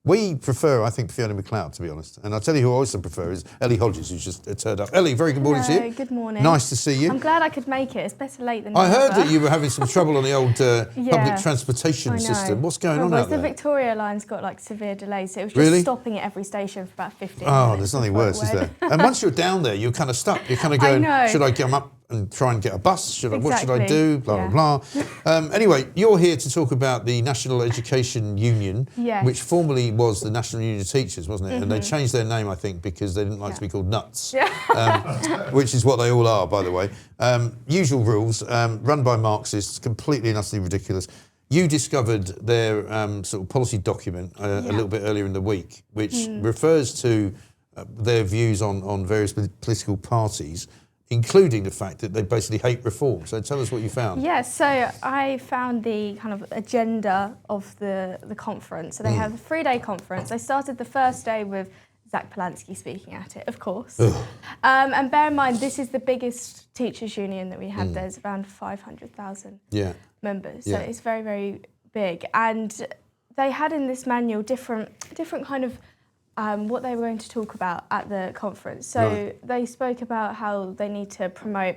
We prefer, I think, Fiona McLeod, to be honest. And I'll tell you who I also prefer is Ellie Hodges, who's just turned up. Ellie, very good morning to you. Good morning. Nice to see you. I'm glad I could make it. It's better late than never. I heard that you were having some trouble on the old public transportation system. What's going on out there? The Victoria line's got like severe delays, so it was just stopping at every station for about 15 minutes. Oh, there's nothing worse, is there? And once you're down there, you're kind of stuck. You're kind of going, should I come up and try and get a bus? What should I do? Blah, blah, blah. Anyway, you're here to talk about the National Education Union, which formerly was the National Union of Teachers, wasn't it? And they changed their name, I think, because they didn't like to be called nuts, which is what they all are, by the way. Usual rules, run by Marxists, completely and utterly ridiculous. You discovered their sort of policy document a little bit earlier in the week, which refers to their views on various political parties, including the fact that they basically hate reform. So tell us what you found. Yeah, so I found the kind of agenda of the conference. So they have a 3-day conference. They started the first day with Zach Polansky speaking at it, of course. And bear in mind, this is the biggest teachers' union that we have. There's around 500,000 members. So it's very, very big. And they had in this manual different kind of what they were going to talk about at the conference. So they spoke about how they need to promote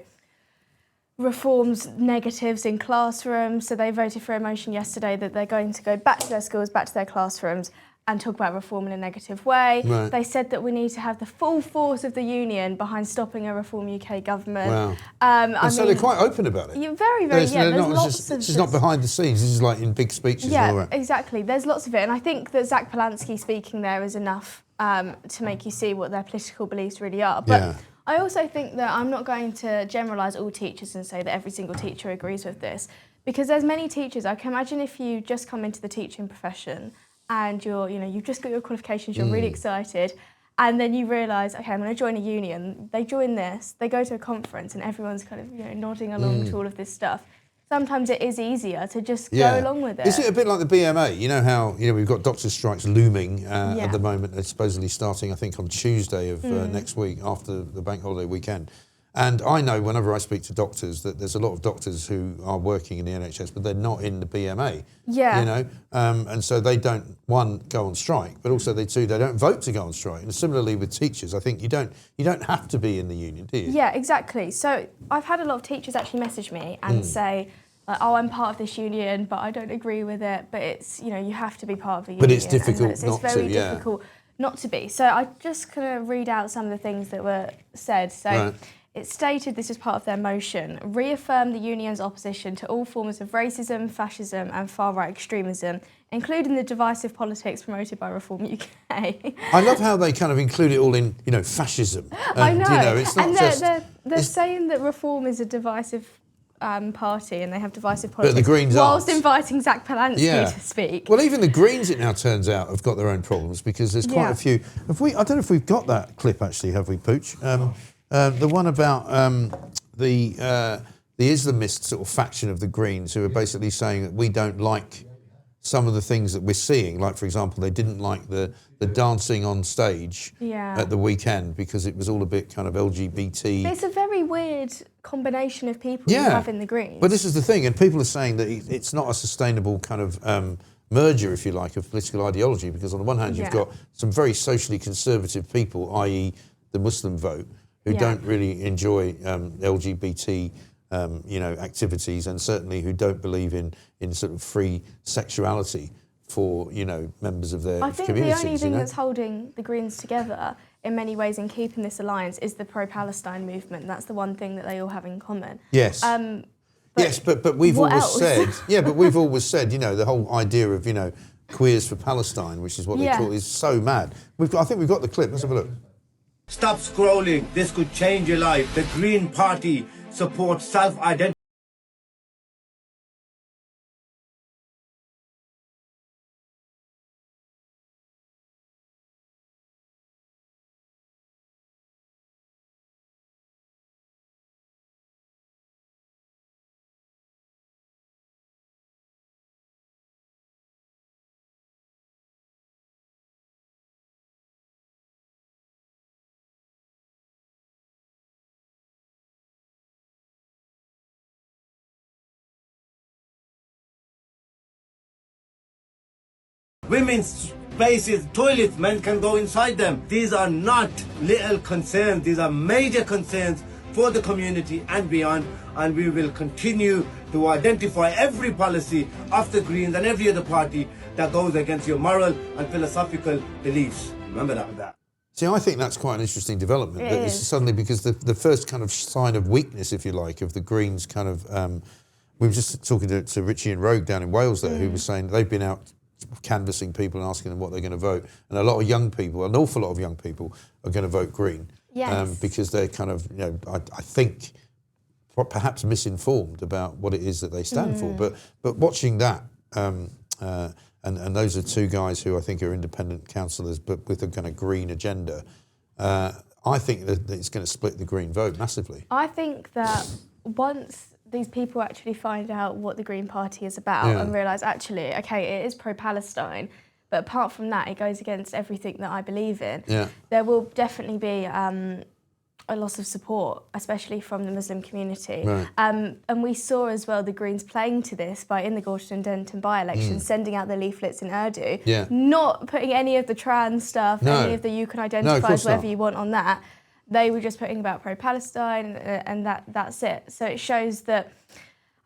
reforms, negatives in classrooms. So they voted for a motion yesterday that they're going to go back to their schools, back to their classrooms and talk about reform in a negative way. They said that we need to have the full force of the union behind stopping a Reform UK government. And so they're quite open about it. You're very, very, This is not behind the scenes, this is like in big speeches and all that. Exactly. There's lots of it. And I think that Zach Polansky speaking there is enough to make you see what their political beliefs really are. But I also think that I'm not going to generalise all teachers and say that every single teacher agrees with this, because there's many teachers. I can imagine if you just come into the teaching profession and you've just got your qualifications, you're really excited, and then you realise, okay, I'm going to join a union. They join this, they go to a conference, and everyone's kind of nodding along to all of this stuff. Sometimes it is easier to just go along with it. Is it a bit like the BMA? You know how we've got doctor strikes looming at the moment. They're supposedly starting, I think, on Tuesday of next week after the bank holiday weekend. And I know whenever I speak to doctors that there's a lot of doctors who are working in the NHS, but they're not in the BMA. And so they don't, one, go on strike, but also they don't vote to go on strike. And similarly with teachers, I think you don't have to be in the union, do you? Yeah, exactly. So I've had a lot of teachers actually message me and say, oh, I'm part of this union, but I don't agree with it. But it's, you have to be part of the union. But it's difficult it's very difficult not to be. So I just kind of read out some of the things that were said. So it stated, this is part of their motion, reaffirm the union's opposition to all forms of racism, fascism and far-right extremism, including the divisive politics promoted by Reform UK. I love how they kind of include it all in, fascism. I know. It's not they're saying that Reform is a divisive party and they have divisive politics, but the Greens whilst inviting Zach Polansky to speak. Well, even the Greens, it now turns out, have got their own problems because there's quite a few. I don't know if we've got that clip actually, have we, Pooch? The one about the Islamist sort of faction of the Greens who are basically saying that we don't like some of the things that we're seeing. Like, for example, they didn't like the dancing on stage at the weekend because it was all a bit kind of LGBT. It's a very weird combination of people you have in the Greens. But this is the thing, and people are saying that it's not a sustainable kind of merger, if you like, of political ideology, because on the one hand you've got some very socially conservative people, i.e. the Muslim vote, who don't really enjoy LGBT activities, and certainly who don't believe in sort of free sexuality for members of their communities. I think the only thing that's holding the Greens together in many ways in keeping this alliance is the pro-Palestine movement. That's the one thing that they all have in common. Yes. But we've always said, but we've always said, the whole idea of queers for Palestine, which is what they call, is so mad. I think we've got the clip. Let's have a look. Stop scrolling. This could change your life. The Green Party supports self-identity. Women's spaces, toilets, men can go inside them. These are not little concerns, these are major concerns for the community and beyond, and we will continue to identify every policy of the Greens and every other party that goes against your moral and philosophical beliefs. Remember that. See, I think that's quite an interesting development. That is suddenly, because the first kind of sign of weakness, if you like, of the Greens kind of... we were just talking to Richie and Rogue down in Wales there, who was saying they've been out canvassing people and asking them what they're going to vote. And a lot of young people, an awful lot of young people, are going to vote Green. Yes. Because they're kind of, you know, I think, perhaps misinformed about what it is that they stand for. But watching that... And those are two guys who I think are independent councillors, but with a kind of green agenda. I think that it's going to split the Green vote massively. I think that once these people actually find out what the Green Party is about and realise, actually, okay, it is pro-Palestine, but apart from that, it goes against everything that I believe in, there will definitely be a loss of support, especially from the Muslim community. Right. And we saw as well the Greens playing to this by, in the Gorton and Denton by-election, sending out the leaflets in Urdu, not putting any of the trans stuff, any of the you can identify as whatever you want on that. They were just putting about pro-Palestine and that's it. So it shows that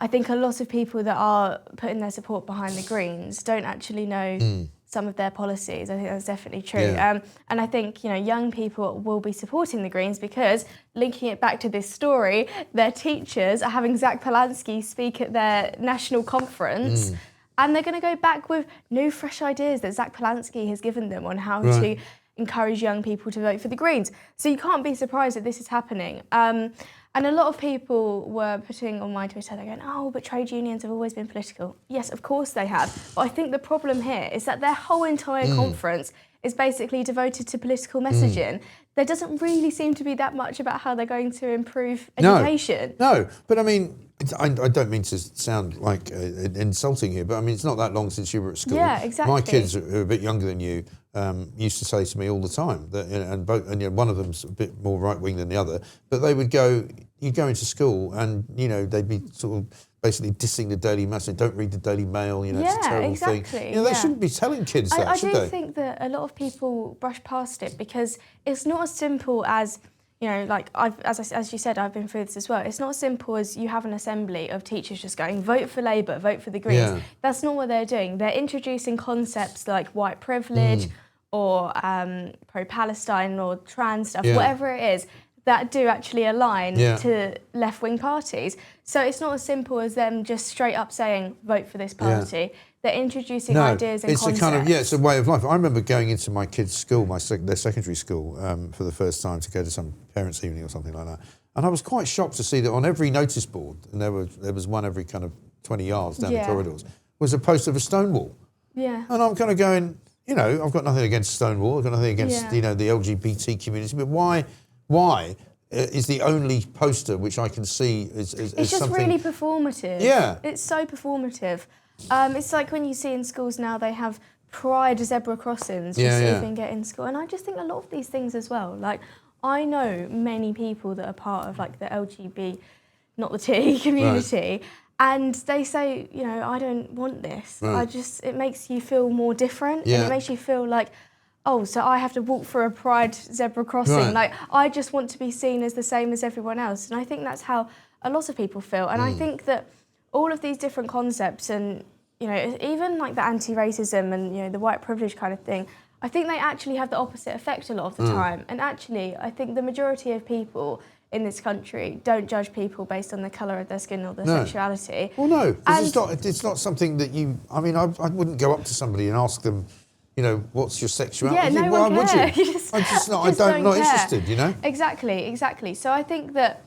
I think a lot of people that are putting their support behind the Greens don't actually know some of their policies. I think that's definitely true. And I think, you know, young people will be supporting the Greens because, linking it back to this story, their teachers are having Zach Polanski speak at their national conference and they're going to go back with new, fresh ideas that Zach Polanski has given them on how to encourage young people to vote for the Greens. So you can't be surprised that this is happening. And a lot of people were putting on my Twitter, they're going, oh, but trade unions have always been political. Yes, of course they have. But I think the problem here is that their whole entire conference is basically devoted to political messaging. There doesn't really seem to be that much about how they're going to improve education. No, but I mean, I don't mean to sound like insulting here, but I mean, it's not that long since you were at school. Yeah, exactly. My kids, who are a bit younger than you, used to say to me all the time that, and you know, one of them's a bit more right wing than the other, but they would go, you'd go into school and, you know, they'd be sort of basically dissing the Daily Mail, saying, don't read the Daily Mail, you know, it's a terrible thing. You know, they shouldn't be telling kids that, should they? I do think that a lot of people brush past it because it's not as simple as, you know, like as you said, I've been through this as well. It's not as simple as you have an assembly of teachers just going, vote for Labour, vote for the Greens. Yeah. That's not what they're doing. They're introducing concepts like white privilege or pro-Palestine or trans stuff, whatever it is, that do actually align to left-wing parties. So it's not as simple as them just straight up saying, vote for this party. They're introducing ideas and concepts. It's a kind of, it's a way of life. I remember going into my kids' school, their secondary school, for the first time to go to some parents' evening or something like that. And I was quite shocked to see that on every notice board, and there was one every kind of 20 yards down the corridors, was a poster of a Stonewall. Yeah. And I'm kind of going, you know, I've got nothing against Stonewall, I've got nothing against, you know, the LGBT community, but why is the only poster which I can see is it's just something... really performative. Yeah. It's so performative. It's like when you see in schools now they have pride zebra crossings just to even get in school. And I just think a lot of these things as well, like I know many people that are part of like the LGBT, not the T community, and they say, you know, I don't want this. It makes you feel more different and it makes you feel like, oh, so I have to walk through a pride zebra crossing. Like, I just want to be seen as the same as everyone else. And I think that's how a lot of people feel. And I think that all of these different concepts and, you know, even like the anti-racism and, you know, the white privilege kind of thing, I think they actually have the opposite effect a lot of the time. And actually, I think the majority of people in this country don't judge people based on the colour of their skin or their sexuality. Well, no, it's not something that you... I mean, I wouldn't go up to somebody and ask them, you know, what's your sexuality? Yeah, no one cares. I'm not interested, you know? Exactly. So I think that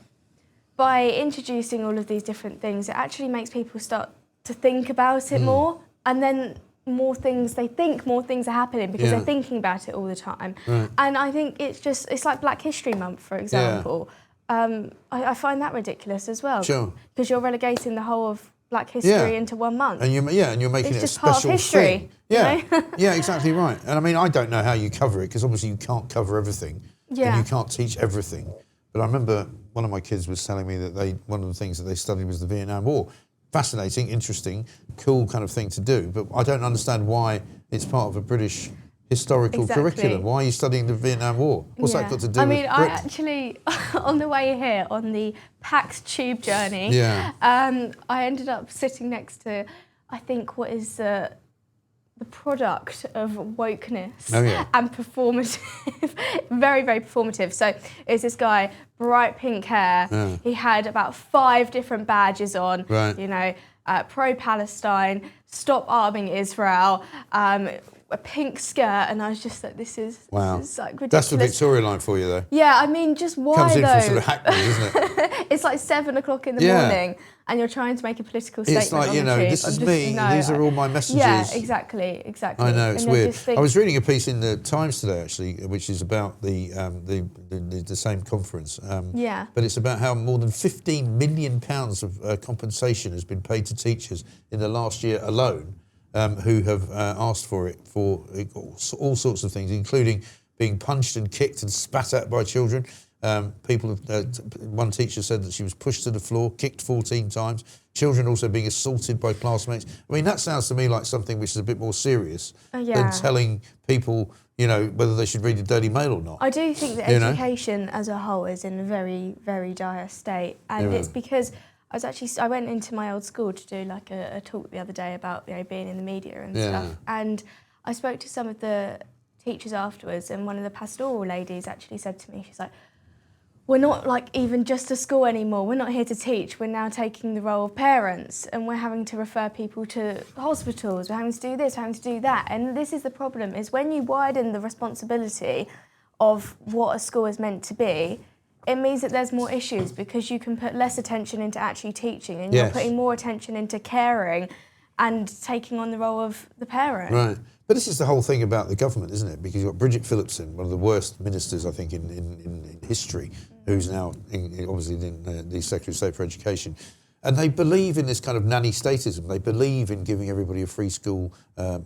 by introducing all of these different things, it actually makes people start to think about it more, and then more things are happening because they're thinking about it all the time. And I think it's like Black History Month, for example. I find that ridiculous as well. Sure. Because you're relegating the whole of Black history into 1 month. And you're making it a special thing. Yeah, yeah, exactly right. And I mean, I don't know how you cover it because obviously you can't cover everything, and you can't teach everything. But I remember one of my kids was telling me that one of the things that they studied was the Vietnam War. Fascinating, interesting, cool kind of thing to do. But I don't understand why it's part of a British historical curriculum? Why are you studying the Vietnam War? What's that got to do with Britain? I actually, on the way here, on the PAX tube journey, I ended up sitting next to, I think, what is the product of wokeness and performative, very, very performative. So it's this guy, bright pink hair. He had about 5 different badges on, you know, pro-Palestine, stop arming Israel, a pink skirt, and I was just like, this is like ridiculous. That's the Victoria line for you, though. Yeah, I mean, just why Comes in though? from sort of Hackney, isn't it? It's like 7 o'clock in the morning, and you're trying to make a political statement. It's like, you know, this is me. These are all my messages. Yeah, exactly. I know, it's weird. I was reading a piece in the Times today, actually, which is about the same conference. But it's about how more than £15 million of compensation has been paid to teachers in the last year alone. Who have asked for it for all sorts of things, including being punched and kicked and spat at by children. One teacher said that she was pushed to the floor, kicked 14 times. Children also being assaulted by classmates. I mean, that sounds to me like something which is a bit more serious than telling people, you know, whether they should read the Daily Mail or not. I do think that education as a whole is in a very, very dire state, and it's because I went into my old school to do like a talk the other day about, you know, being in the media and stuff. And I spoke to some of the teachers afterwards, and one of the pastoral ladies actually said to me, she's like, we're not like even just a school anymore. We're not here to teach. We're now taking the role of parents, and we're having to refer people to hospitals. We're having to do this, we're having to do that. And this is the problem, is when you widen the responsibility of what a school is meant to be, it means that there's more issues because you can put less attention into actually teaching, and you're putting more attention into caring and taking on the role of the parent. Right. But this is the whole thing about the government, isn't it? Because you've got Bridget Phillipson, one of the worst ministers, I think, in history, who's now obviously the Secretary of State for Education. And they believe in this kind of nanny statism. They believe in giving everybody a free school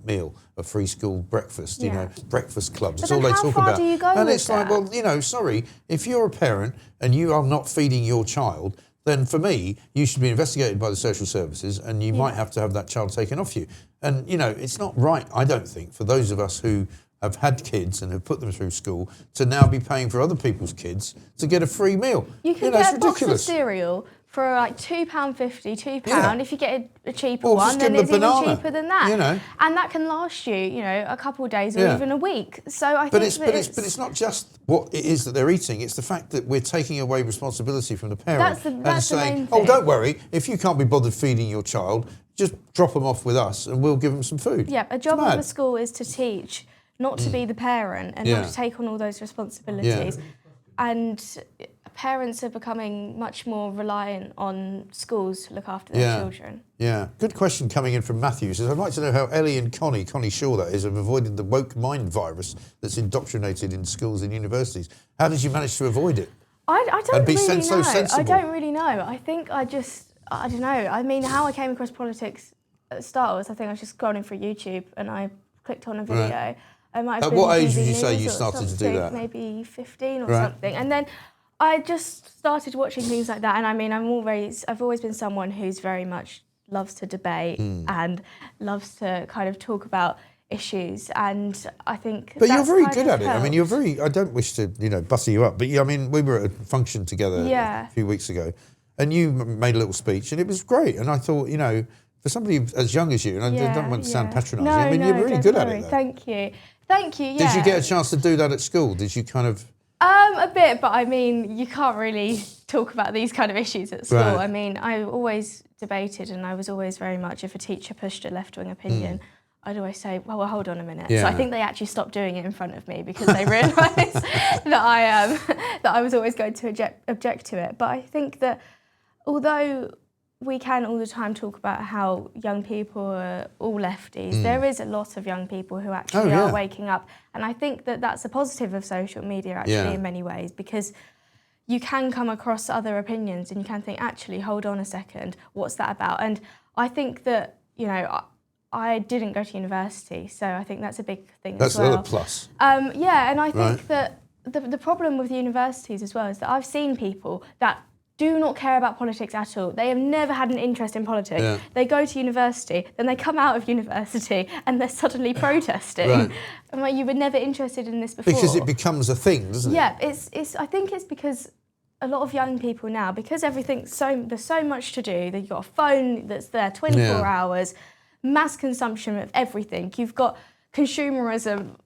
meal, a free school breakfast, you know, breakfast clubs. That's all they talk about. How far do you go and with it's like, well, you know, sorry, if you're a parent and you are not feeding your child, then for me, you should be investigated by the social services, and you might have to have that child taken off you. And, you know, it's not right, I don't think, for those of us who have had kids and have put them through school to now be paying for other people's kids to get a free meal. You can get a box of cereal for like £2.50, £2. If you get a cheaper one, then it's even cheaper than that. You know. And that can last you, you know, a couple of days or even a week. So I think but it's not just what it is that they're eating. It's the fact that we're taking away responsibility from the parent and saying, "Oh, don't worry. If you can't be bothered feeding your child, just drop them off with us, and we'll give them some food." Yeah, a job of a school is to teach, not to be the parent, and not to take on all those responsibilities. And parents are becoming much more reliant on schools to look after their children. Yeah, good question coming in from Matthew. He says, I'd like to know how Ellie and Connie Shaw that is, have avoided the woke mind virus that's indoctrinated in schools and universities. How did you manage to avoid it? I don't really know. So sensible? I don't really know. I think I don't know. I mean, how I came across politics at the start was, I think I was just scrolling through YouTube and I clicked on a video. Right. At what age would you say you started to do that? Maybe 15 or something. And then I just started watching things like that. And I mean, I've always been someone who's very much loves to debate and loves to kind of talk about issues. And I think you're very good at it. I mean, I don't wish to, you know, butter you up, but I mean, we were at a function together a few weeks ago and you made a little speech and it was great. And I thought, you know, for somebody as young as you, and I don't want to sound patronising, I mean, you're really good at it. Though. Thank you. Thank you, Did you get a chance to do that at school? Did you kind of... A bit, but I mean, you can't really talk about these kind of issues at school. Right. I mean, I always debated and I was always very much, if a teacher pushed a left-wing opinion, I'd always say, well, hold on a minute. Yeah. So I think they actually stopped doing it in front of me because they realised that I was always going to object to it. But I think that although we can all the time talk about how young people are all lefties, there is a lot of young people who actually are waking up. And I think that that's a positive of social media actually in many ways, because you can come across other opinions and you can think, actually, hold on a second, what's that about? And I think that, you know, I didn't go to university, so I think that's a big thing as well. That's another plus. And I think that the problem with universities as well is that I've seen people that do not care about politics at all. They have never had an interest in politics. Yeah. They go to university, then they come out of university and they're suddenly protesting. Right. I'm like, you were never interested in this before. Because it becomes a thing, doesn't it? Yeah, I think it's because a lot of young people now, because there's so much to do, that you've got a phone that's there 24 hours, mass consumption of everything. You've got consumerism,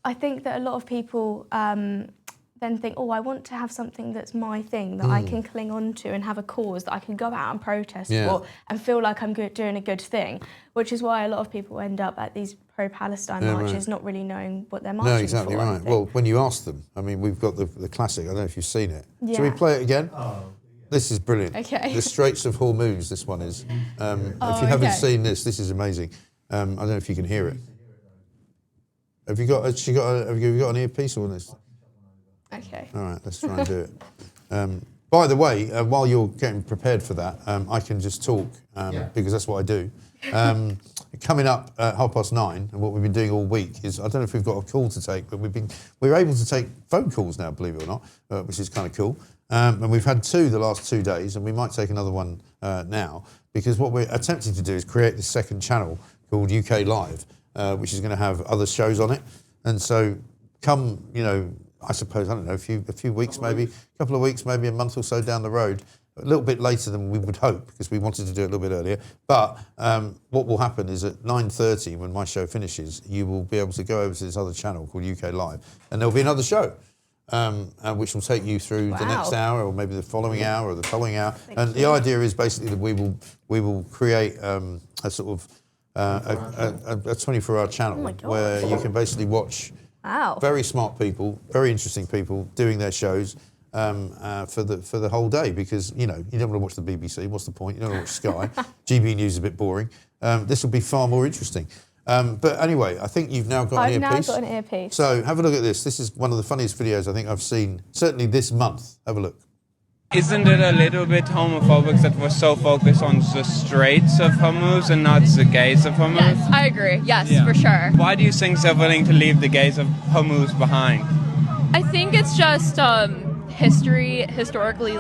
I think that a lot of people then think, oh, I want to have something that's my thing, that I can cling on to and have a cause that I can go out and protest for and feel like I'm doing a good thing, which is why a lot of people end up at these pro-Palestine marches not really knowing what they're marching for. No, exactly right. Well, when you ask them, I mean, we've got the classic, I don't know if you've seen it. Yeah. Shall we play it again? Oh. This is brilliant. Okay. The Straits of Hormuz, this one is. If you haven't seen this is amazing. I don't know if you can hear it. Have you got an earpiece on this? Okay. All right, let's try and do it. By the way, while you're getting prepared for that, I can just talk because that's what I do. Coming up at 9:30, and what we've been doing all week is, I don't know if we've got a call to take, but we're able to take phone calls now, believe it or not, which is kind of cool. And we've had 2 the last 2 days, and we might take another one now, because what we're attempting to do is create this second channel called UK Live, which is going to have other shows on it. And so come, I suppose, I don't know, a few weeks maybe, a couple of weeks, maybe a month or so down the road, a little bit later than we would hope, because we wanted to do it a little bit earlier. But what will happen is at 9:30, when my show finishes, you will be able to go over to this other channel called UK Live, and there'll be another show, which will take you through the next hour, or maybe the following hour, or the following hour. The idea is basically that we will create a sort of a 24-hour channel where you can basically watch very smart people, very interesting people doing their shows for the whole day, because you don't want to watch the BBC. What's the point? You don't want to watch Sky. GB News is a bit boring. This will be far more interesting. But anyway, I think you've now got an earpiece. I've now got an earpiece. So have a look at this. This is one of the funniest videos I think I've seen, certainly this month. Have a look. Isn't it a little bit homophobic that we're so focused on the Straits of Hormuz and not the gays of Hormuz? Yes, I agree. Yes, for sure. Why do you think they're willing to leave the gays of Hormuz behind? I think it's just historically,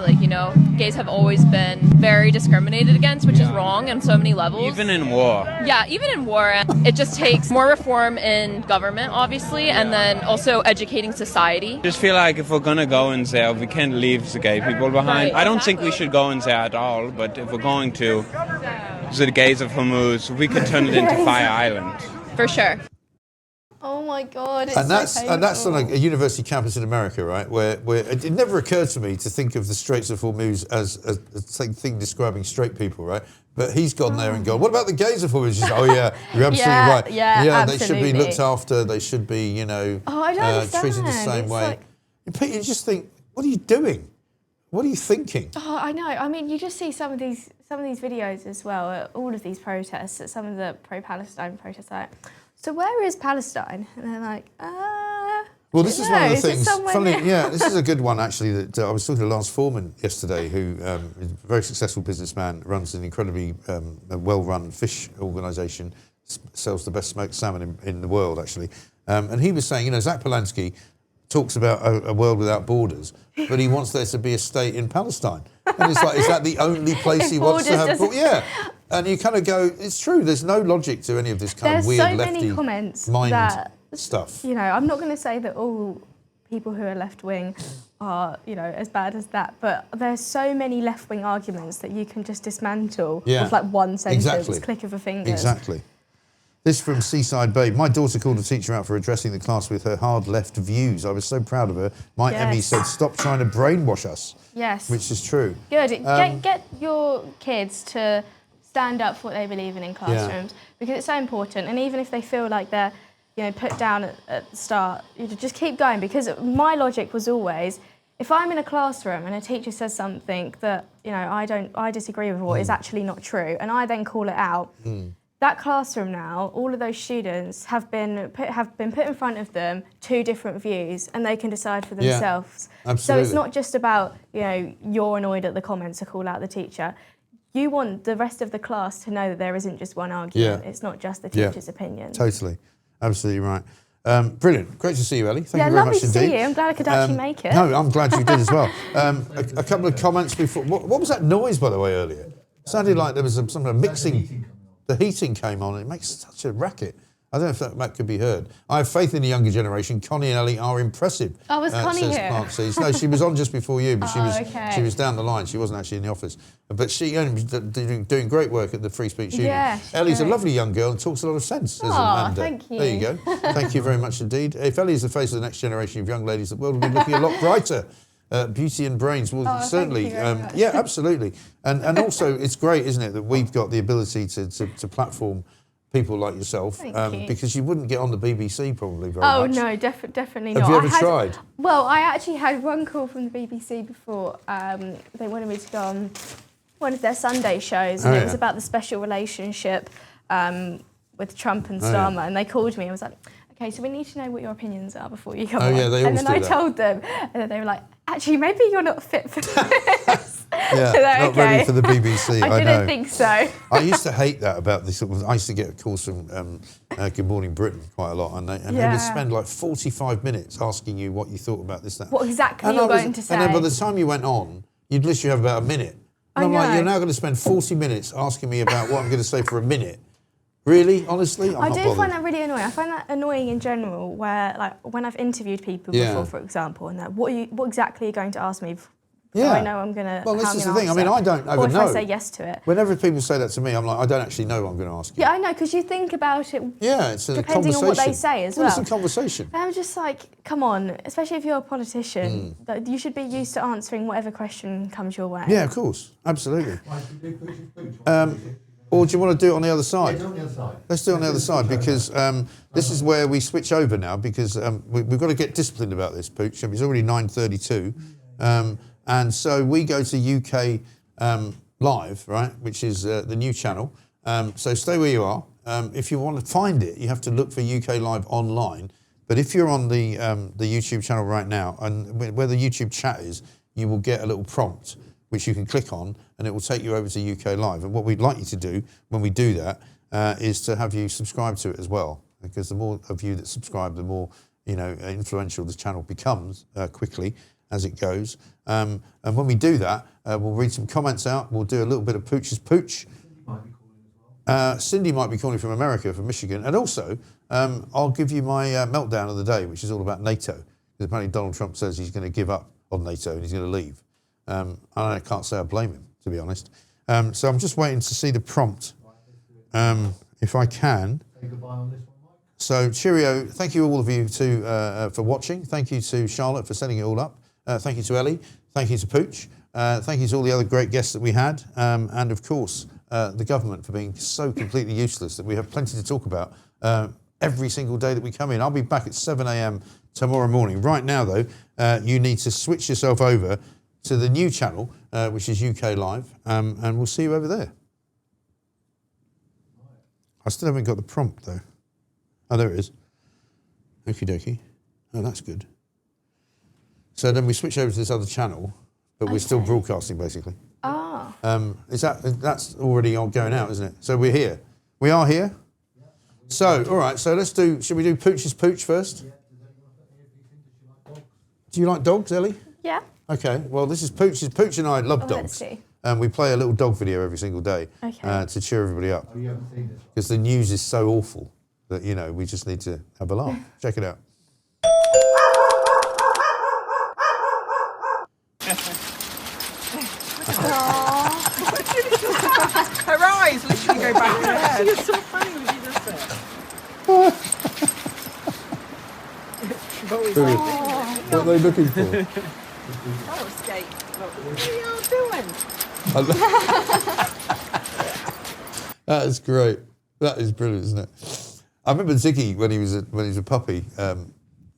gays have always been very discriminated against, which is wrong on so many levels. Even in war. Yeah, even in war. It just takes more reform in government, obviously, and then also educating society. I just feel like if we're going to go in there, we can't leave the gay people behind. Right, I don't think we should go in there at all, but if we're going to, the gays of Hormuz, we could turn it into Fire Island. For sure. Oh my God! And that's on a university campus in America, right? Where it never occurred to me to think of the Straits of Hormuz as a thing describing straight people, right? But he's gone there and gone, what about the gays of Hormuz? Oh yeah, you're absolutely right. Yeah, they should be looked after. They should be, I don't understand. Treated the same way. You just think, what are you doing? What are you thinking? Oh, I know. I mean, you just see some of these videos as well. All of these protests, some of the pro-Palestine protests, like, so where is Palestine? And they're like, well, this is one of the things. Funny, this is a good one actually. That I was talking to Lance Foreman yesterday, who is a very successful businessman, runs an incredibly well-run fish organisation, sells the best smoked salmon in the world actually. And he was saying, Zach Polanski talks about a world without borders, but he wants there to be a state in Palestine. And it's like, is that the only place he wants to have borders? Yeah. And you kind of go, it's true, there's no logic to any of this kind of weird lefty mind stuff. I'm not going to say that all people who are left-wing are, as bad as that, but there's so many left-wing arguments that you can just dismantle with like one sentence, click of a finger. Exactly. This from Seaside Babe. My daughter called a teacher out for addressing the class with her hard left views. I was so proud of her. My Emmy said, stop trying to brainwash us. Yes. Which is true. Good. Get your kids to stand up for what they believe in classrooms, because it's so important. And even if they feel like they're, put down at the start, you just keep going. Because my logic was always, if I'm in a classroom and a teacher says something that, I disagree with, or is actually not true, and I then call it out, that classroom now, all of those students have been put in front of them 2 different views, and they can decide for themselves. Absolutely. So it's not just about, you're annoyed at the comments to call out the teacher. You want the rest of the class to know that there isn't just one argument. It's not just the teacher's opinion. Totally. Absolutely right. Brilliant. Great to see you, Ellie. Thank you very much indeed. Lovely to see you. I'm glad I could actually make it. No, I'm glad you did as well. A couple of comments before. What was that noise, by the way, earlier? It sounded like there was some kind of mixing. The heating came on. It makes such a racket. I don't know if that could be heard. I have faith in the younger generation. Connie and Ellie are impressive. Oh, was Connie here? Plant Seeds. No, she was on just before you, but she was down the line. She wasn't actually in the office. But she was doing great work at the Free Speech Union. Yeah, Ellie's a lovely young girl and talks a lot of sense as a man. Thank you. There you go. Thank you very much indeed. If Ellie is the face of the next generation of young ladies, the world will be looking a lot brighter. Beauty and brains will certainly. Yeah, absolutely. And also, it's great, isn't it, that we've got the ability to platform people like yourself, because you wouldn't get on the BBC probably very much. Oh no, definitely not. Have you ever tried? Well, I actually had one call from the BBC before. They wanted me to go on one of their Sunday shows, and it was about the special relationship with Trump and Starmer. And they called me and was like, okay, so we need to know what your opinions are before you come on. Yeah, they always and then do I told them, and then they were like, actually, maybe you're not fit for this. Not ready for the BBC. I didn't think so. I used to hate that about this. I used to get calls from Good Morning Britain quite a lot, and they would spend like 45 minutes asking you what you thought about this, that. What exactly you're going to say. And then by the time you went on, you'd literally have about a minute. And I'm like, you're now going to spend 40 minutes asking me about what I'm going to say for a minute. Really? Honestly? I do find that really annoying. I find that annoying in general, where like when I've interviewed people before, for example, and what exactly are you going to ask me? So I know I'm going to. Well, this is the thing. I mean, I don't ever know. Or if I say yes to it. Whenever people say that to me, I'm like, I don't actually know what I'm going to ask you. Yeah, I know, because you think about it. Yeah, it's a depending on what they say as well. It's a conversation. And I'm just like, come on, especially if you're a politician, you should be used to answering whatever question comes your way. Yeah, of course, absolutely. Or do you want to do it on the other side? Yeah, do it on the other side. Let's do it on the other side, because this is where we switch over now, because we've got to get disciplined about this, Pooch. It's already 9:32. And so we go to UK Live, right, which is the new channel. So stay where you are. If you want to find it, you have to look for UK Live online. But if you're on the YouTube channel right now, and where the YouTube chat is, you will get a little prompt which you can click on, and it will take you over to UK Live. And what we'd like you to do when we do that is to have you subscribe to it as well, because the more of you that subscribe, the more influential this channel becomes quickly as it goes. And when we do that, we'll read some comments out. We'll do a little bit of Pooch's Pooch. Cindy might be calling from America, from Michigan. And also, I'll give you my meltdown of the day, which is all about NATO. Because apparently Donald Trump says he's going to give up on NATO and he's going to leave. I can't say I blame him, to be honest. So I'm just waiting to see the prompt, if I can. Say goodbye on this one, Mike. So cheerio. Thank you all of you for watching. Thank you to Charlotte for setting it all up. Thank you to Ellie. Thank you to Pooch. Thank you to all the other great guests that we had. And of course, the government for being so completely useless that we have plenty to talk about every single day that we come in. I'll be back at 7 a.m. tomorrow morning. Right now, though, you need to switch yourself over to the new channel, which is UK Live, and we'll see you over there. I still haven't got the prompt, though. Oh, there it is. Okie dokie. Oh, that's good. So then we switch over to this other channel, but we're still broadcasting, basically. Ah. That's already going out, isn't it? So we're here. We are here? So, all right, so should we do Pooch's Pooch first? Do you like dogs, Ellie? Yeah. Okay, well, this is Pooch's. Pooch and I love dogs. Let's see. And we play a little dog video every single day to cheer everybody up. Oh, you haven't seen this? Because the news is so awful that, we just need to have a laugh. Check it out. Her eyes literally go back in her head. She was so funny when she does that. Brilliant. What are they looking for? Oh, escape. What are you doing? That is great. That is brilliant, isn't it? I remember Ziggy when he was a puppy,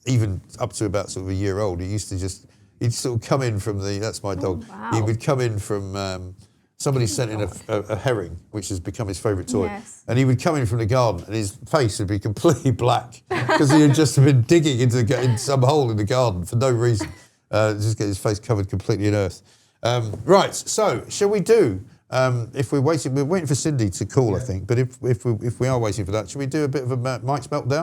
even up to about sort of a year old. He'd sort of come in from that's my dog. Wow. He would come in from somebody sent in a herring, which has become his favourite toy. Yes. And he would come in from the garden, and his face would be completely black because he had just been digging in some hole in the garden for no reason. Just get his face covered completely in earth. Right. So, shall we do? If we're waiting for Cindy to call, I think. But if we are waiting for that, should we do a bit of a Mike's meltdown?